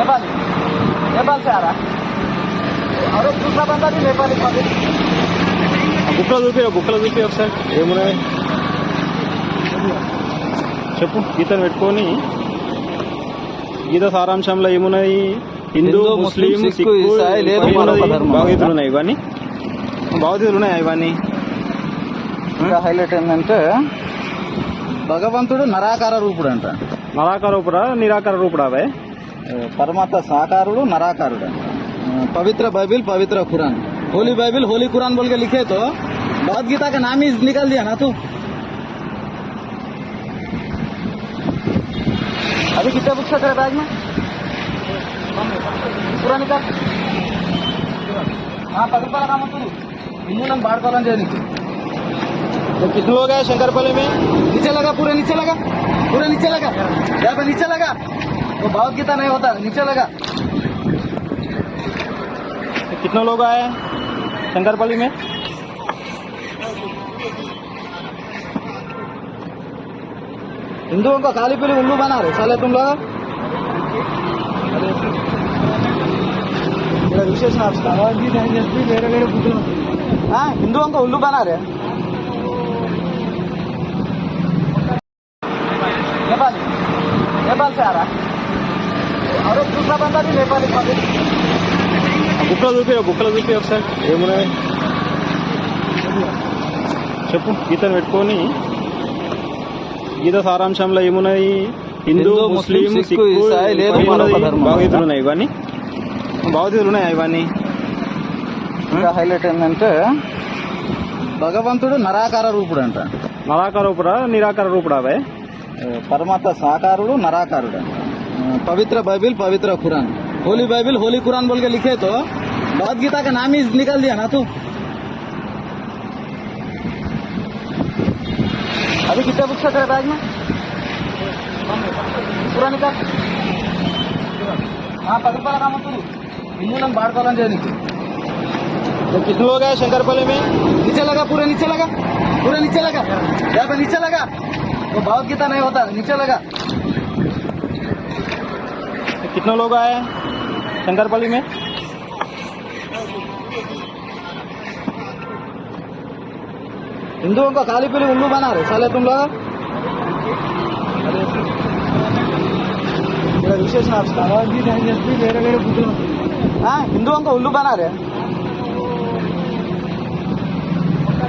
नेपाली नेपाल से आ रहा है और एक दूसरा बंदा भी नेपाली బుక్కలు చూపి ఒకసారి ఏమున్నాయి చెప్పు. గీతను పెట్టుకొని గీత సారాంశంలో ఏమున్నాయి? హిందూ, ముస్లిం, సిక్కు, భావగీతులు ఉన్నాయి. ఇవన్నీ భావగీతులు ఉన్నాయి. ఇవన్నీ ఇంకా హైలైట్ ఏంటంటే భగవంతుడు నరాకార రూపుడు అంట. నరాకార రూపుడా నిరాకార రూపుడా? అవే పరమాత్మ సాకారుడు నరాకారుడు. पवित्र बाइबिल पवित्र कुरान, होली बाइबिल होली कुरान बोल के लिखे तो भगवद गीता का नाम ही निकल दिया ना तू. अभी कितने बुक्स है तेरे बैग में? पूरा निकाल. हाँ पकड़ पड़ा काम तू हिंदू नाम बाढ़ कॉलन जाने की. तो कितने लोग हैं शंकरपल्ली में? नीचे लगा, पूरे नीचे लगा, पूरे नीचे लगा, यहाँ पे नीचे लगा. वो भगवद गीता नहीं होता, नीचे लगा. तो कितने लोग आए शंकरपल्ली में? हिंदुओं को काली पीली उल्लू बना रहे साले तुम लोग. विशेष हाँ हिंदुओं को उल्लू बना रहे. नेपाली नेपाल से आ रहा है और एक दूसरा बंदा भी नेपाली. బుక్కలు చూపి ఒకసారి ఏమున్నాయి చెప్పు. గీతను పెట్టుకొని గీత సారాంశంలో ఏమున్నాయి? హిందూ, ముస్లిం, సిక్కు, భావగీతులు ఉన్నాయి. ఇవన్నీ భావగీతులు ఉన్నాయి. ఇవన్నీ ఇంకా హైలైట్ ఏంటంటే భగవంతుడు నరాకార రూపుడు అంట. నరాకార రూపుడా నిరాకార రూపుడా? అవే పరమాత్మ సాకారుడు నరాకారుడు. पवित्र बाइबिल पवित्र कुरान, होली बाइबिल होली कुरान बोल के लिखे तो भगवद गीता का नाम ही निकल दिया ना तू. अभी कितने बुक्स है तेरे बैग में? पूरा निकाल. हाँ पकड़ पड़ा काम तू हिंदू नाम बाढ़ कॉलन जाने की. तो कितने लोग हैं शंकरपल्ली में? नीचे लगा, पूरे नीचे लगा, पूरे नीचे लगा, यहाँ पे नीचे लगा. वो भगवद गीता नहीं होता, नीचे लगा. तो कितने लोग आए शंकरपल्ली में? हिंदुओं को काली पीली उल्लू बना रहे साले तुम लोग. विशेष हाँ हिंदुओं को उल्लू बना रहे.